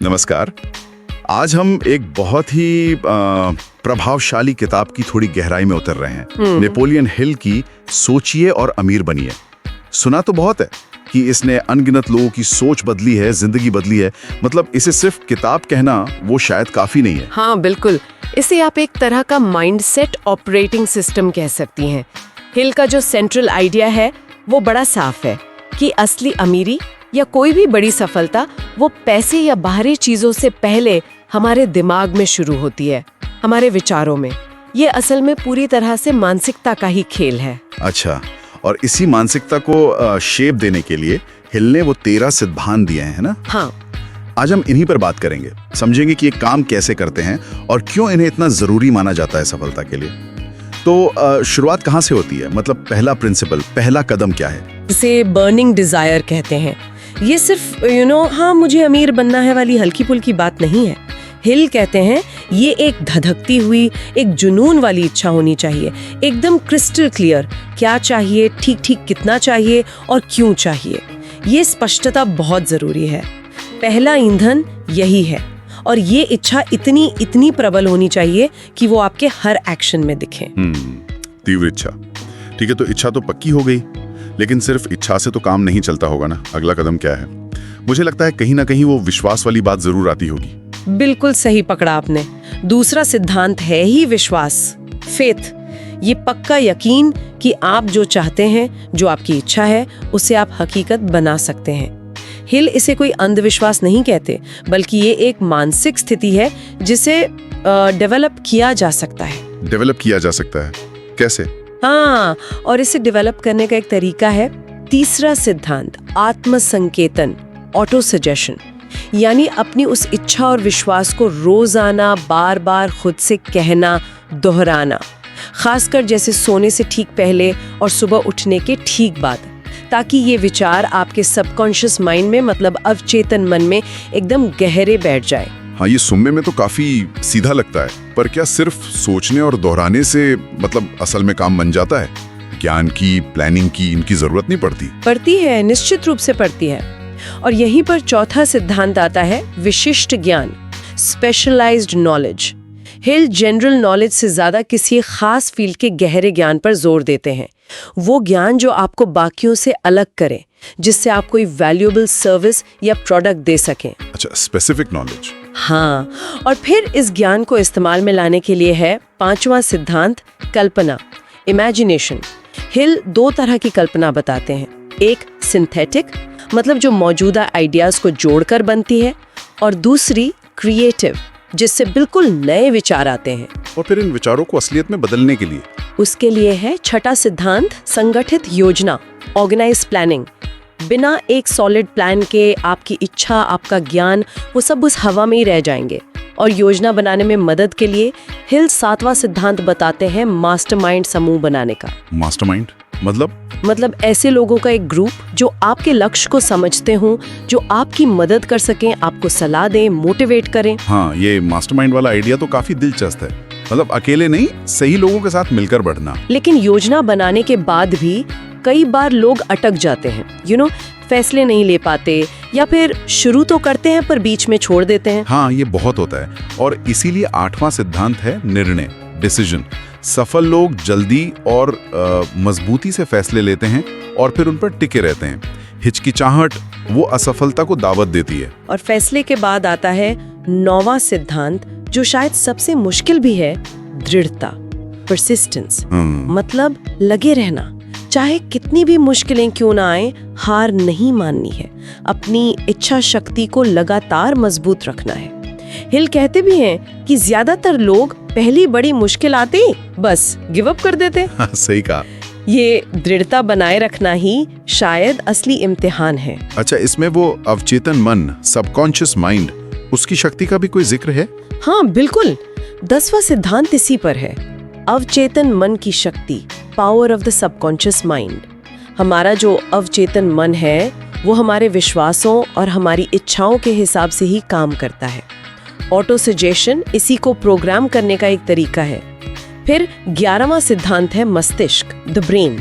नमस्कार। आज हम एक बहुत ही प्रभावशाली किताब की थोड़ी गहराई में उतर रहे हैं। नेपोलियन हिल की सोचिए और अमीर बनिए। सुना तो बहुत है कि इसने अनगिनत लोगों की सोच बदली है, जिंदगी बदली है। मतलब इसे सिर्फ किताब कहना वो शायद काफी नहीं है। हाँ बिल्कुल, इसे आप एक तरह का माइंडसेट ऑपरेटिंग सिस्टम कह सकती हैं। हिल का जो सेंट्रल आइडिया है वो बड़ा साफ है कि असली अमीरी या कोई भी बड़ी सफलता वो पैसे या बाहरी चीजों से पहले हमारे दिमाग में शुरू होती है, हमारे विचारों में। ये असल में पूरी तरह से मानसिकता का ही खेल है। अच्छा, और इसी मानसिकता को शेप देने के लिए हिल ने वो 13 सिद्धांत दिए हैं ना? हाँ, आज हम इन्हीं पर बात करेंगे, समझेंगे कि ये काम कैसे करते हैं और क्यों इन्हें इतना जरूरी माना जाता है सफलता के लिए। तो शुरुआत कहाँ से होती है? मतलब पहला प्रिंसिपल, पहला कदम क्या है? इसे बर्निंग डिजायर कहते हैं। ये सिर्फ हाँ मुझे अमीर बनना है वाली हल्की फुल्की बात नहीं है। हिल कहते हैं ये एक धधकती हुई, एक जुनून वाली इच्छा होनी चाहिए, एकदम क्रिस्टल क्लियर, क्या चाहिए, ठीक ठीक कितना चाहिए और क्यों चाहिए। ये स्पष्टता बहुत जरूरी है। पहला ईंधन यही है, और ये इच्छा इतनी इतनी प्रबल होनी चाहिए कि वो आपके हर एक्शन में दिखे। तीव्र इच्छा। ठीक है, तो इच्छा तो पक्की हो गई, लेकिन सिर्फ इच्छा से तो काम नहीं चलता होगा ना। अगला कदम क्या है? मुझे लगता है कहीं ना कहीं वो विश्वास वाली बात जरूर आती होगी। बिल्कुल सही पकड़ा आपने। दूसरा सिद्धांत है ही विश्वास, फेथ। ये पक्का यकीन कि आप जो चाहते हैं, जो आपकी इच्छा है, उसे आप हकीकत बना सकते हैं। हिल इसे कोई अंधविश्वास नहीं कहते, बल्कि ये एक मानसिक स्थिति है जिसे डेवलप किया जा सकता है। डेवलप किया जा सकता है? कैसे? हाँ, और इसे डेवलप करने का एक तरीका है तीसरा सिद्धांत, आत्म संकेतन, ऑटो सजेशन। यानी अपनी उस इच्छा और विश्वास को रोजाना बार बार खुद से कहना, दोहराना, खासकर जैसे सोने से ठीक पहले और सुबह उठने के ठीक बाद, ताकि ये विचार आपके सबकॉन्शियस माइंड में, मतलब अवचेतन मन में एकदम गहरे बैठ जाए। हाँ, ये सुनने में तो काफी सीधा लगता है, पर क्या सिर्फ सोचने और दोहराने से मतलब असल में काम बन जाता है? ज्ञान की, प्लानिंग की इनकी जरूरत नहीं पड़ती? पड़ती है, निश्चित रूप से पड़ती है। और यहीं पर चौथा सिद्धांत आता है, विशिष्ट ज्ञान, स्पेशलाइज्ड नॉलेज। हिल जनरल नॉलेज से ज्यादा किसी खास फील्ड के गहरे ज्ञान पर जोर देते हैं। वो ज्ञान जो आपको बाकियों से अलग करे, जिससे आप कोई वैल्यूएबल सर्विस या प्रोडक्ट दे सकें। अच्छा, स्पेसिफिक नॉलेज। हाँ, और फिर इस ज्ञान को इस्तेमाल में लाने के लिए है पांचवा सिद्धांत, कल्पना, इमेजिनेशन। हिल दो तरह की कल्पना बताते हैं, एक सिंथेटिक, मतलब जो मौजूदा आइडियाज को जोड़कर बनती है, और दूसरी क्रिएटिव, जिससे बिल्कुल नए विचार आते हैं। और फिर इन विचारों को असलियत में बदलने के लिए? उसके लिए है छठा सिद्धांत, संगठित योजना, ऑर्गेनाइज प्लानिंग। बिना एक सॉलिड प्लान के आपकी इच्छा, आपका ज्ञान, वो सब उस हवा में ही रह जाएंगे। और योजना बनाने में मदद के लिए हिल सातवां सिद्धांत बताते हैं, मास्टरमाइंड समूह बनाने का। मास्टरमाइंड मतलब ऐसे लोगों का एक ग्रुप जो आपके लक्ष्य को समझते हों, जो आपकी मदद कर सकें, आपको सलाह दें, मोटिवेट करें। हाँ, ये मास्टरमाइंड वाला आइडिया तो काफी दिलचस्प है। मतलब अकेले नहीं, सही लोगों के साथ मिलकर बढ़ना। लेकिन योजना बनाने के बाद भी कई बार लोग अटक जाते हैं, फैसले नहीं ले पाते, या फिर शुरू तो करते हैं पर बीच में छोड़ देते हैं। हाँ, ये बहुत होता है। और इसीलिए आठवां सिद्धांत है निर्णय, डिसीजन। सफल लोग जल्दी और मजबूती से फैसले लेते हैं और फिर उन पर टिके रहते हैं। हिचकिचाहट वो असफलता को दावत देती है। और फैसले के बाद आता है नौवां सिद्धांत, जो शायद सबसे मुश्किल भी है, दृढ़ता, परसिस्टेंस। मतलब लगे रहना, चाहे कितनी भी मुश्किलें क्यों ना आए, हार नहीं माननी है, अपनी इच्छा शक्ति को लगातार मजबूत रखना है। हिल कहते भी हैं कि ज्यादातर लोग पहली बड़ी मुश्किल आते ही बस गिव अप कर देते। हाँ, सही कहा। ये दृढ़ता बनाए रखना ही शायद असली इम्तिहान है। अच्छा, इसमें वो अवचेतन मन, सबकॉन्शियस माइंड, उसकी शक्ति का भी कोई जिक्र है? हाँ बिल्कुल, 10वां सिद्धांत इसी पर है, अवचेतन मन की शक्ति, power of the subconscious mind. हमारा जो अवचेतन मन है वो हमारे विश्वासों और हमारी इच्छाओं के हिसाब से ही काम करता है। ऑटो सजेशन इसी को प्रोग्राम करने का एक तरीका है। फिर 11वां सिद्धांत है मस्तिष्क, द ब्रेन।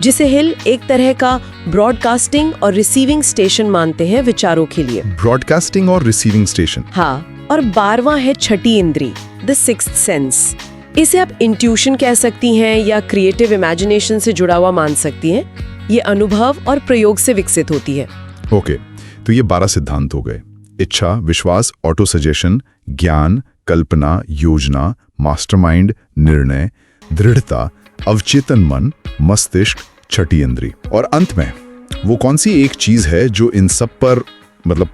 जिसे हिल एक तरह का ब्रॉडकास्टिंग और रिसीविंग स्टेशन मानते हैं विचारों के लिए। ब्रॉडकास्टिंग और रिसीविंग स्टेशन। हाँ, और 12वां है छठी इंद्री, द सिक्स्थ सेंस। इसे आप इंट्यूशन कह सकती हैं या क्रिएटिव इमेजिनेशन से जुड़ा हुआ मान सकती हैं। ये अनुभव और प्रयोग से विकसित होती है। ओके, तो ये 12 सिद्धांत हो गए। इच्छा, विश्वास, ऑटो सजेशन, ज्ञान, कल्पना, योजना, मास्टरमाइंड, निर्णय, दृढ़ता, अवचेतन मन, मस्तिष्क, छठी इंद्री। और अंत में वो कौन सी एक चीज है जो इन सब पर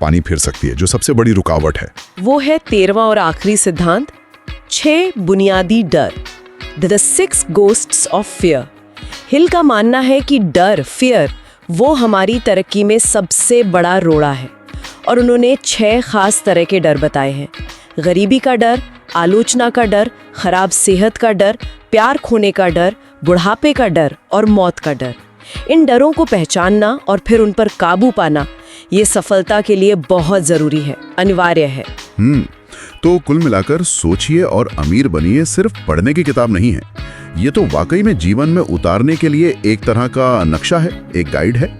पानी फेर सकती है, जो सबसे बड़ी रुकावट है? वो है 13वां और आखिरी सिद्धांत, 6 बुनियादी डर, द 6 घोस्ट्स ऑफ फियर। हिल का मानना है कि डर, फियर, वो हमारी तरक्की में सबसे बड़ा रोड़ा है। और उन्होंने 6 खास तरह के डर बताए हैं। गरीबी का डर, आलोचना का डर, खराब सेहत का डर, प्यार खोने का डर, बुढ़ापे का डर और मौत का डर। इन डरों को पहचानना और फिर उन पर काबू पाना, ये सफलता के लिए बहुत जरूरी है, अनिवार्य है। तो कुल मिलाकर सोचिए और अमीर बनिए सिर्फ पढ़ने की किताब नहीं है, ये तो वाकई में जीवन में उतारने के लिए एक तरह का नक्शा है, एक गाइड है।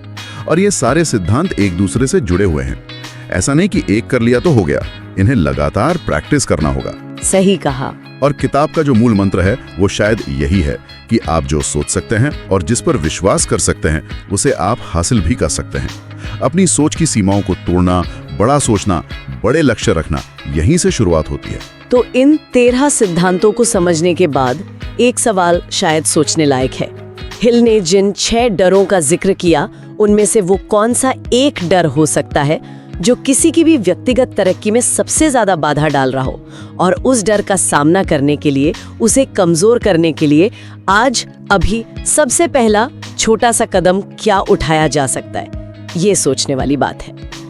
और ये सारे सिद्धांत एक दूसरे से जुड़े हुए हैं। ऐसा नहीं कि एक कर लिया तो हो गया, इन्हें लगातार प्रैक्टिस करना होगा। सही कहा। और किताब का जो मूल मंत्र है वो शायद यही है कि आप जो सोच सकते हैं और जिस पर विश्वास कर सकते हैं उसे आप हासिल भी कर सकते हैं। अपनी सोच की सीमाओं को तोड़ना, बड़ा सोचना, बड़े लक्ष्य रखना, यहीं से शुरुआत होती है। तो इन 13 सिद्धांतों को समझने के बाद एक सवाल शायद सोचने लायक है। हिल ने जिन 6 डरों का जिक्र किया, उनमें से वो कौन सा एक डर हो सकता है जो किसी की भी व्यक्तिगत तरक्की में सबसे ज्यादा बाधा डाल रहा हो, और उस डर का सामना करने के लिए, उसे कमजोर करने के लिए आज अभी सबसे पहला छोटा सा कदम क्या उठाया जा सकता है? ये सोचने वाली बात है।